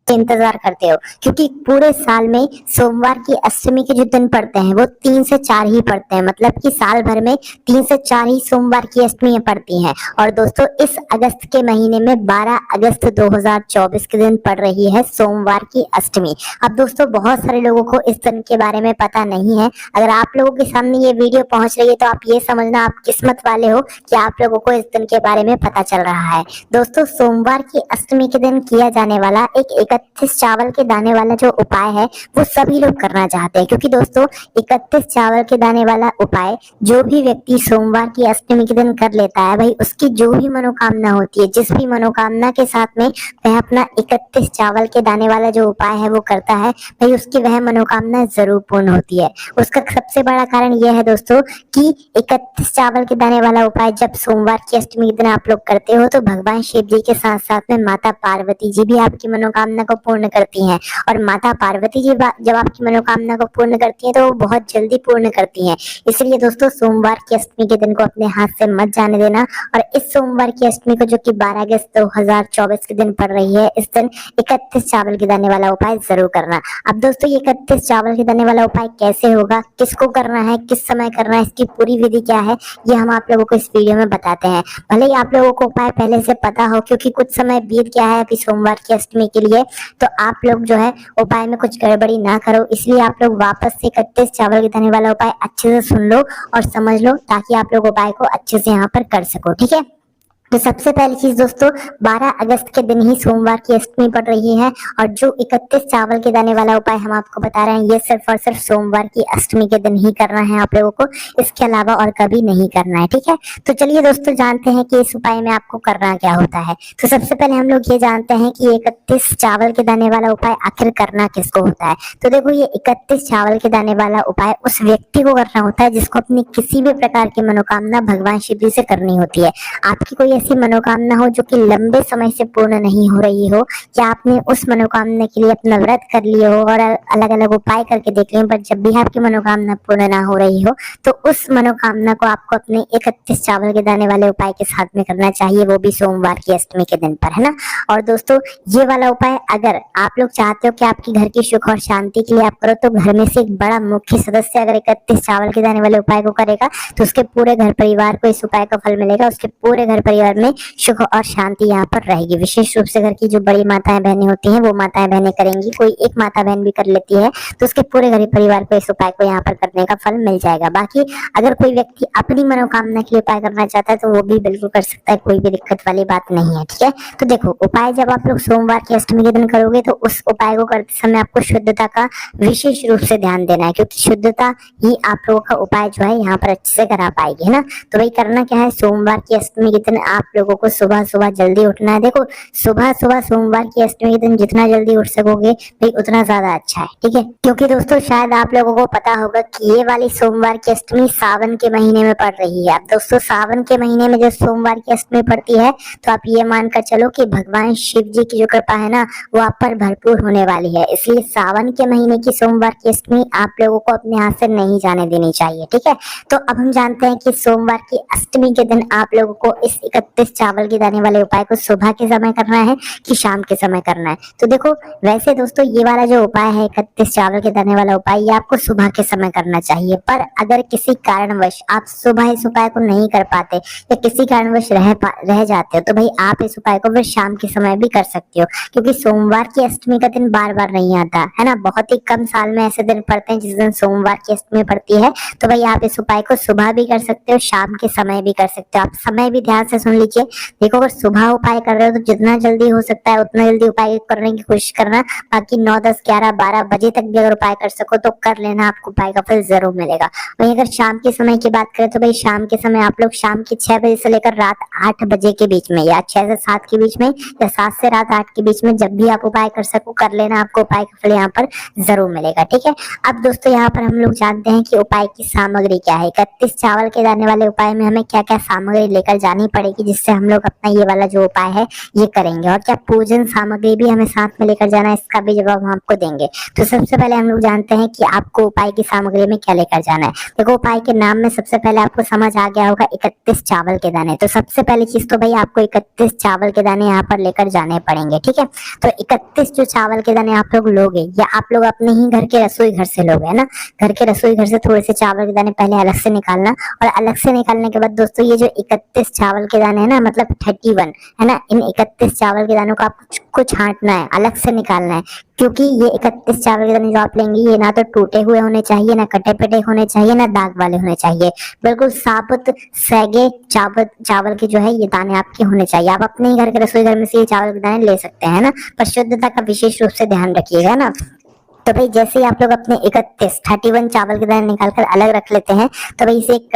इंतजार करते हो, क्योंकि पूरे साल में सोमवार की अष्टमी के जो दिन पड़ते हैं वो 3 से 4 ही पड़ते हैं। मतलब कि साल भर में 3 से 4 ही सोमवार की अष्टमी पड़ती हैं। और दोस्तों इस अगस्त के महीने में 12 अगस्त 2024 के दिन पड़ रही है सोमवार की अष्टमी। अब दोस्तों बहुत सारे लोगों को इस दिन के बारे में पता नहीं है। अगर आप लोगों के सामने ये वीडियो पहुंच रही है तो आप ये समझना आप किस्मत वाले हो कि आप लोगों को इस दिन के बारे में पता चल रहा है। दोस्तों सोमवार की अष्टमी के दिन किया जाने वाला एक 31 चावल के दाने वाला जो उपाय है वो सभी लोग करना चाहते हैं, क्योंकि दोस्तों 31 चावल के दाने वाला उपाय जो भी व्यक्ति सोमवार की अष्टमी के दिन कर लेता है, भाई उसकी जो भी मनोकामना होती है, जिस भी मनोकामना के साथ में वह अपना 31 चावल के दाने वाला जो उपाय है वो करता है, भाई उसकी वह मनोकामना जरूर पूर्ण होती है। उसका सबसे बड़ा कारण यह है दोस्तों कि 31 चावल के दाने वाला उपाय जब सोमवार की अष्टमी के दिन आप लोग करते हो तो भगवान शिव जी के साथ साथ में माता पार्वती जी भी आपकी मनोकामना को पूर्ण करती हैं। और माता पार्वती जी जब आपकी मनोकामना को पूर्ण करती हैं तो वो बहुत जल्दी पूर्ण करती हैं। इसलिए दोस्तों सोमवार की अष्टमी के दिन को अपने हाथ से मत जाने देना। और इस सोमवार की अष्टमी को जो कि 12 अगस्त 2024 के दिन पड़ रही है, इस दिन 31 चावल के दाने वाला उपाय जरूर करना। अब दोस्तों ये 31 चावल के दाने वाला उपाय कैसे होगा, किसको करना है, किस समय करना है, इसकी पूरी विधि क्या है, ये हम आप लोगों को इस वीडियो में बताते हैं। भले ही आप लोगों को उपाय पहले से पता हो, क्योंकि कुछ समय बीत गया है अभी सोमवार की अष्टमी के लिए, तो आप लोग जो है उपाय में कुछ गड़बड़ी ना करो। इसलिए आप लोग वापस से 31 चावल के दाने वाला उपाय अच्छे से सुन लो और समझ लो, ताकि आप लोग उपाय को अच्छे से यहाँ पर कर सको। ठीक है, तो सबसे पहली चीज दोस्तों 12 अगस्त के दिन ही सोमवार की अष्टमी पड़ रही है, और जो 31 चावल के दाने वाला उपाय हम आपको बता रहे हैं ये सिर्फ और सिर्फ सोमवार की अष्टमी के दिन ही करना है आप लोगों को, इसके अलावा और कभी नहीं करना है। ठीक है, तो चलिए दोस्तों जानते हैं कि इस उपाय में आपको करना क्या होता है। तो सबसे पहले हम लोग ये जानते हैं कि 31 चावल के दाने वाला उपाय आखिर करना किसको होता है। तो देखो ये 31 चावल के दाने वाला उपाय उस व्यक्ति को करना होता है जिसको अपनी किसी भी प्रकार की मनोकामना भगवान शिव जी से करनी होती है। आपकी कोई ऐसी मनोकामना हो जो कि लंबे समय से पूर्ण नहीं हो रही हो, या आपने उस मनोकामना के लिए अपना व्रत कर लिए हो और अलग अलग उपाय करके देख लिए, पर जब भी आपकी मनोकामना पूर्ण ना हो रही हो तो उस मनोकामना को आपको अपने 31 चावल के दाने वाले उपाय के साथ में करना चाहिए, वो भी सोमवार की अष्टमी के दिन पर, है ना। और दोस्तों ये वाला उपाय अगर आप लोग चाहते हो कि आपकी घर की सुख और शांति के लिए आप करो, तो घर में से एक बड़ा मुख्य सदस्य अगर 31 चावल के दाने वाले उपाय को करेगा तो उसके पूरे घर परिवार को इस उपाय का फल मिलेगा। उसके पूरे घर परिवार में सुख और शांति यहाँ पर रहेगी। विशेष रूप से घर की जो बड़ी माताएं बहनें होती हैं वो माताएं बहनें करेंगी, कोई एक माता बहन भी कर लेती है तो उसके पूरे घर परिवार को इस उपाय को यहाँ पर करने का फल मिल जाएगा। बाकी अगर कोई व्यक्ति अपनी मनोकामना के लिए उपाय करना चाहता है तो वो भी बिल्कुल कर सकता है, कोई भी दिक्कत वाली बात नहीं है। ठीक है, तो देखो उपाय जब आप लोग सोमवार की अष्टमी के दिन करोगे तो उस उपाय को करते समय आपको शुद्धता का विशेष रूप से ध्यान देना है, क्योंकि शुद्धता ही आप लोगों का उपाय जो है यहाँ पर अच्छे से करा पाएगी, है ना। तो भाई करना क्या है, सोमवार की अष्टमी के दिन आप लोगों को सुबह सुबह जल्दी उठना है। देखो सुबह सुबह सोमवार की अष्टमी के दिन जितना जल्दी उठ सकोगे भाई उतना ज्यादा अच्छा है। ठीक है, क्योंकि दोस्तों शायद आप लोगों को पता होगा कि ये वाली सोमवार की अष्टमी सावन के महीने में पड़ रही है। अब दोस्तों सावन के महीने में जब सोमवार की अष्टमी पड़ती है तो आप ये मानकर चलो कि भगवान शिव जी की जो कृपा है ना वो आप पर भरपूर होने वाली है। इसलिए सावन के महीने की सोमवार की अष्टमी आप लोगों को अपने हाथ से नहीं जाने देनी चाहिए। ठीक है, तो अब हम जानते हैं कि सोमवार की अष्टमी के दिन आप लोगों को इस 31 चावल के दाने वाले उपाय को सुबह के समय करना है कि शाम के समय करना है। तो देखो वैसे दोस्तों ये वाला जो उपाय है 31 चावल के दाने वाला उपाय, ये आपको सुबह के समय करना चाहिए। पर अगर किसी कारणवश आप सुबह इस उपाय को नहीं कर पाते या किसी कारणवश रह जाते हो तो भाई आप इस उपाय को फिर शाम के समय भी कर सकते हो, क्योंकि सोमवार की अष्टमी का दिन बार बार नहीं आता है ना। बहुत ही कम साल में ऐसे दिन पड़ते हैं जिस दिन सोमवार की अष्टमी पड़ती है। तो भाई आप इस उपाय को सुबह भी कर सकते हो, शाम के समय भी कर सकते हो। आप समय भी ध्यान से सुन लीजिए। देखो अगर सुबह उपाय कर रहे हो तो जितना जल्दी हो सकता है उतना जल्दी उपाय करने की कोशिश करना। बाकी 9, 10, 11, 12 बजे तक भी अगर उपाय कर सको तो कर लेना, आपको उपाय का फल जरूर मिलेगा। वहीं अगर शाम के समय की बात करें तो भाई शाम के समय आप लोग शाम के 6 बजे से लेकर रात 8 बजे के बीच में, या 6 से 7 के बीच में, या 7 से रात 8 के बीच में जब भी आप उपाय कर सको कर लेना, आपको उपाय का फल यहाँ पर जरूर मिलेगा। ठीक है, अब दोस्तों यहाँ पर हम लोग जानते हैं कि उपाय की सामग्री क्या है। 31 चावल के दाने वाले उपाय में हमें क्या क्या सामग्री लेकर जानी पड़ेगी कि जिससे हम लोग अपना ये वाला जो उपाय है ये करेंगे। और क्या पूजन सामग्री भी हमें साथ में लेकर जाना है, इसका भी जवाब हम आपको देंगे। तो सबसे पहले हम लोग जानते हैं कि आपको उपाय की सामग्री में क्या लेकर जाना है। देखो उपाय के नाम में सबसे पहले आपको समझ आ गया होगा 31 चावल के दाने। तो सबसे पहली चीज तो भाई आपको 31 चावल के दाने यहाँ पर लेकर जाने पड़ेंगे, ठीक है। तो 31 जो चावल के दाने आप लोग लोगे या आप लोग अपने ही घर के रसोई घर से लोगे, है ना। घर के रसोई घर से थोड़े से चावल के दाने पहले अलग से निकालना, और अलग से निकालने के बाद दोस्तों ये जो 31 चावल के दाने है ना, मतलब 31 है ना, इन 31 चावल के दानों को आपको छांटना है, अलग से निकालना है। क्योंकि ये 31 चावल के दाने जो आप लेंगे ये ना तो टूटे हुए होने चाहिए, ना कटे पिटे होने चाहिए, ना दाग वाले होने चाहिए। बिल्कुल साबुत सैगे चावल के जो है ये दाने आपके होने चाहिए। आप अपने ही घर के रसोई घर में से ये चावल के दाने ले सकते हैं ना, पर शुद्धता का विशेष रूप से ध्यान रखिएगा ना। तो भाई जैसे ही आप लोग अपने 31 चावल के दाने निकाल कर अलग रख लेते हैं, तो भाई इसे एक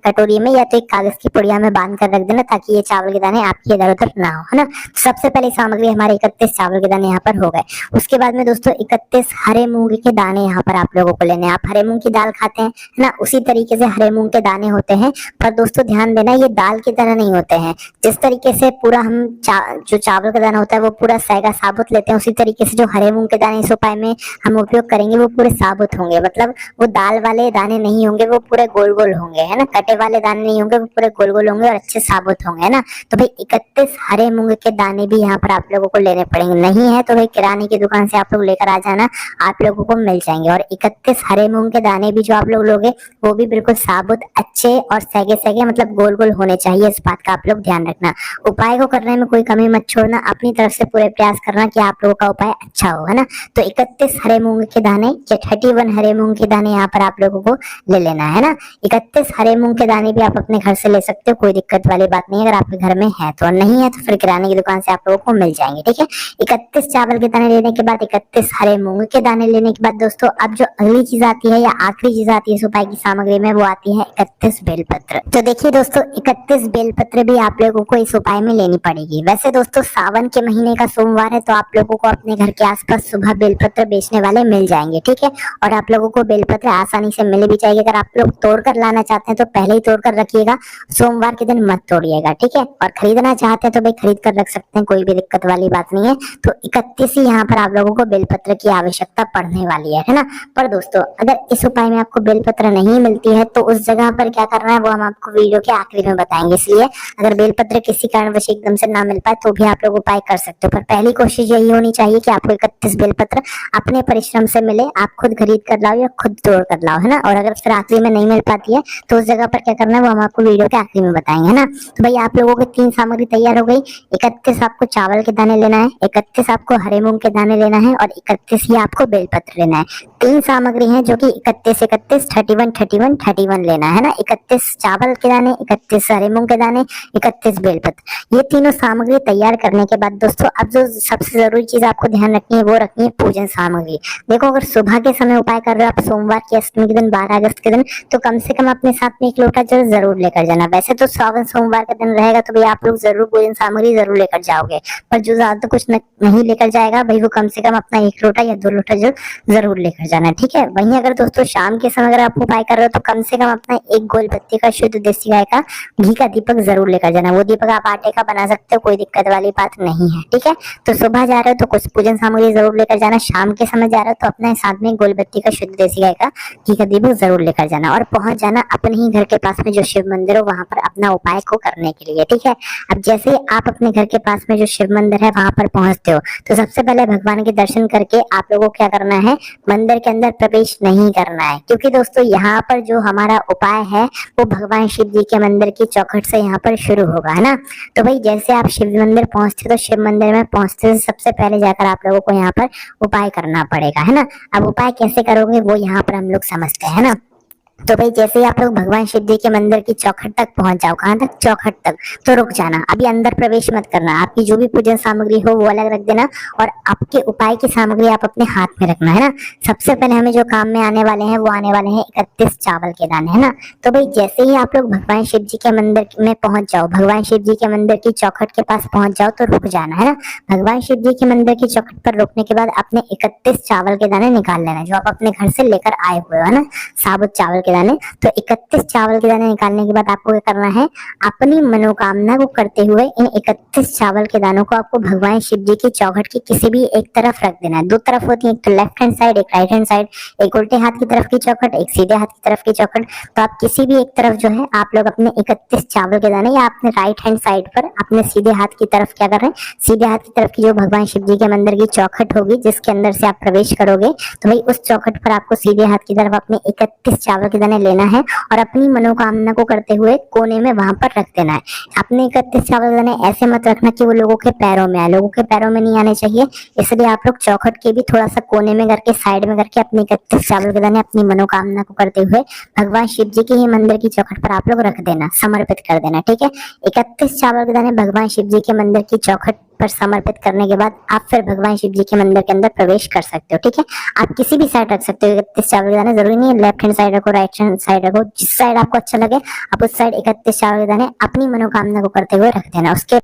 कटोरी में या तो एक कागज की पुड़िया में बांध कर रख देना, ताकि ये चावल के दाने आपके इधर उधर ना हो, है ना। तो सबसे पहले सामग्री हमारे 31 चावल के दाने यहाँ पर हो गए। उसके बाद में दोस्तों 31 हरे मूंग के दाने यहाँ पर आप लोगों को लेने हैं। आप हरे मूंग की दाल खाते हैं, है ना, उसी तरीके से हरे मूंग के दाने होते हैं। पर दोस्तों ध्यान देना, ये दाल की तरह नहीं होते हैं। जिस तरीके से पूरा हम जो चावल का दाना होता है वो पूरा सैगा साबुत लेते हैं, उसी तरीके से जो हरे मूंग के दाने इस उपाय में हम उपयोग करेंगे वो पूरे साबुत होंगे। मतलब वो दाल वाले दाने नहीं होंगे, वो पूरे गोल गोल होंगे, है ना। कटे वाले दाने नहीं होंगे, वो पूरे गोल गोल होंगे और अच्छे साबुत होंगे, है ना। तो भाई 31 हरे मूंग के दाने भी यहाँ पर आप लोगों को लेने पड़ेंगे। नहीं है तो भाई किराने की दुकान से आप लोग लेकर आ जाना, आप लोगों को मिल जाएंगे। और 31 हरे मूंग के दाने भी जो आप लोग लोगे वो भी बिल्कुल साबुत, अच्छे और सैगे सैगे, मतलब गोल गोल होने चाहिए। इस बात का आप लोग ध्यान रखना। उपाय को करने में कोई कमी मत छोड़ना, अपनी तरफ से पूरे प्रयास करना कि आप लोगों का उपाय अच्छा हो, है ना। तो 31 हरे मूंग के दाने या 31 हरे मूंग के दाने यहाँ पर आप लोगों को ले लेना है ना। 31 हरे मूंग के दाने भी आप अपने घर से ले सकते हो, कोई दिक्कत वाली बात नहीं है अगर आपके घर में है तो। नहीं है तो फिर किराने की दुकान से आप लोगों को मिल जाएंगे, ठीक है। 31 चावल के दाने लेने के बाद 31 हरे मूंग के दाने लेने के बाद दोस्तों अब जो अगली चीज आती है या आखिरी चीज आती है इस उपाय की सामग्री में, वो आती है 31 बेलपत्र। तो देखिए दोस्तों 31 बेलपत्र भी आप लोगों को इस उपाय में लेनी पड़ेगी। वैसे दोस्तों सावन के महीने का सोमवार है तो आप लोगों को अपने घर के आसपास सुबह बेलपत्र बेचने वाले मिल जाएंगे, ठीक है। और आप लोगों को बेलपत्र आसानी से मिल भी जाएगी। अगर आप लोग तोड़ कर लाना चाहते हैं तो पहले ही तोड़ कर रखिएगा, सोमवार के दिन मत तोड़िएगा, ठीक है। और खरीदना चाहते हैं तो भाई खरीद कर रख सकते हैं, कोई भी दिक्कत वाली बात नहीं है। तो 31 ही यहाँ पर आप लोगों को बेलपत्र की आवश्यकता पड़ने वाली है ना। पर दोस्तों अगर इस उपाय में आपको बेलपत्र नहीं मिलती है तो उस जगह पर क्या करना है वो हम आपको वीडियो के आखिरी में बताएंगे। इसलिए अगर बेलपत्र किसी कारणवश एकदम से ना मिल पाए तो भी आप लोग उपाय कर सकते हो। पर पहली कोशिश यही होनी चाहिए कि आपको 31 बेलपत्र अपने परिश्रम से मिले, आप खुद खरीद कर लाओ या खुद तोड़ कर लाओ, है ना। और अगर फिर आखिरी में नहीं मिल पाती है तो उस जगह पर क्या करना है वो हम आपको वीडियो के आखिरी में बताएंगे, है ना। तो भाई आप लोगों की 3 सामग्री तैयार हो गई। 31 आपको चावल के दाने लेना है, 31 आपको हरे मूंग के दाने लेना है और 31 ही आपको बेलपत्र लेना है। 3 सामग्री है जो कि 31 31 31 31 31 लेना है ना। 31 चावल के दाने, 31 हरे मूंग के दाने, 31 बेलपत्र। ये तीनों सामग्री तैयार करने के बाद दोस्तों अब जो सबसे जरूरी चीज आपको ध्यान रखनी है वो रखनी है पूजन सामग्री। देखो अगर सुबह के समय उपाय कर रहे हो आप सोमवार की अष्टमी के दिन 12 अगस्त के दिन, तो कम से कम अपने साथ में 1 लोटा जल जरूर लेकर जाना। वैसे तो सावन सोमवार का दिन रहेगा तो भाई आप लोग जरूर पूजन सामग्री जरूर लेकर जाओगे, पर जो ज्यादा कुछ नहीं लेकर जाएगा भाई वो कम से कम अपना 1 लोटा या 2 लोटा जल जरूर लेकर जाना, ठीक है। वहीं अगर दोस्तों शाम के समय अगर आप उपाय कर रहे हो तो कम से कम अपना 1 गोल बत्ती का शुद्ध देसी गाय का घी का दीपक जरूर लेकर जाना। वो दीपक आप आटे का बना सकते हो, कोई दिक्कत वाली बात नहीं है, ठीक है। तो सुबह जा रहे हो तो कुछ पूजन सामग्री जरूर लेकर जाना, शाम के समय जा रहे हो तो अपने साथ में गोल बत्ती का शुद्ध देसी गाय का घी का दीपक जरूर लेकर जाना और पहुंच जाना अपने ही घर के पास में जो शिव मंदिर हो वहां पर अपना उपाय को करने के लिए, ठीक है। अब जैसे आप अपने घर के पास में जो शिव मंदिर है वहां पर पहुंचते हो तो सबसे पहले भगवान के दर्शन करके आप लोगों को क्या करना है, मंदिर के अंदर प्रवेश नहीं करना है। क्योंकि दोस्तों यहाँ पर जो हमारा उपाय है वो भगवान शिव जी के मंदिर की चौखट से यहाँ पर शुरू होगा, है ना। तो भाई जैसे आप शिव मंदिर पहुंचते तो शिव मंदिर में पहुंचते सबसे पहले जाकर आप लोगों को यहाँ पर उपाय करना पड़ेगा, है ना। अब उपाय कैसे करोगे वो यहाँ पर हम लोग समझते हैं ना। तो भाई जैसे ही आप लोग भगवान शिव जी के मंदिर की चौखट तक पहुंच जाओ, कहां तक, चौखट तक, तो रुक जाना, अभी अंदर प्रवेश मत करना। आपकी जो भी पूजन सामग्री हो वो अलग रख देना और आपके उपाय की सामग्री आप अपने हाथ में रखना, है ना। सबसे पहले हमें जो काम में आने वाले हैं वो आने वाले हैं 31 चावल के दाने, है ना। तो भाई जैसे ही आप लोग भगवान शिव जी के मंदिर में पहुंच जाओ, भगवान शिव जी के मंदिर की चौखट के पास पहुंच जाओ तो रुक जाना, है ना। भगवान शिव जी के मंदिर की चौखट पर रुकने के बाद अपने 31 चावल के दाने निकाल लेना जो आप अपने घर से लेकर आए हुए हो, है ना, साबुत चावल के दाने। तो 31 चावल के दाने निकालने के बाद आपको क्या करना है, अपनी मनोकामना को करते हुए इन 31 चावल के दानों को आपको भगवान शिव जी की चौखट की किसी भी एक तरफ रख देना है। दो तरफ होती है, एक तो लेफ्ट हैंड साइड, एक राइट हैंड साइड, एक उल्टे हाथ की तरफ की चौखट, एक सीधे हाथ की तरफ की चौखट। तो आप किसी भी एक तरफ जो है आप लोग अपने 31 चावल के दाने या अपने राइट हैंड साइड पर अपने सीधे हाथ की तरफ क्या कर रहे हैं, सीधे हाथ की तरफ की जो भगवान शिव जी के मंदिर की चौखट होगी जिसके अंदर से आप प्रवेश करोगे, तो भाई उस चौखट पर आपको सीधे हाथ की तरफ अपने 31 चावल के दाने लेना है और अपनी मनोकामना को करते हुए कोने में वहां पर रख देना है। अपने 31 चावल के दाने ऐसे मत रखना कि वो लोगों के पैरों में आए, लोगों के पैरों में नहीं आने चाहिए, इसलिए आप लोग चौखट के भी थोड़ा सा कोने में करके साइड में करके अपने 31 चावल के दाने अपनी मनोकामना को करते हुए भगवान शिव जी के ही मंदिर की चौखट पर आप लोग रख देना, समर्पित कर देना। ठीक है, 31 चावल के दाने भगवान शिव जी के मंदिर की चौखट पर समर्पित करने के बाद आप फिर भगवान शिव जी के मंदिर के अंदर प्रवेश कर सकते हो। ठीक है, आप किसी भी साइड रख सकते हो 31 चावल के दाने, जरूरी नहीं है लेफ्ट हैंड साइड रखो, राइट हैंड साइड रखो, जिस साइड आपको अच्छा लगे आप उस साइड 31 चावल के दाने अपनी मनोकामना को करते हुए रख देना। उसके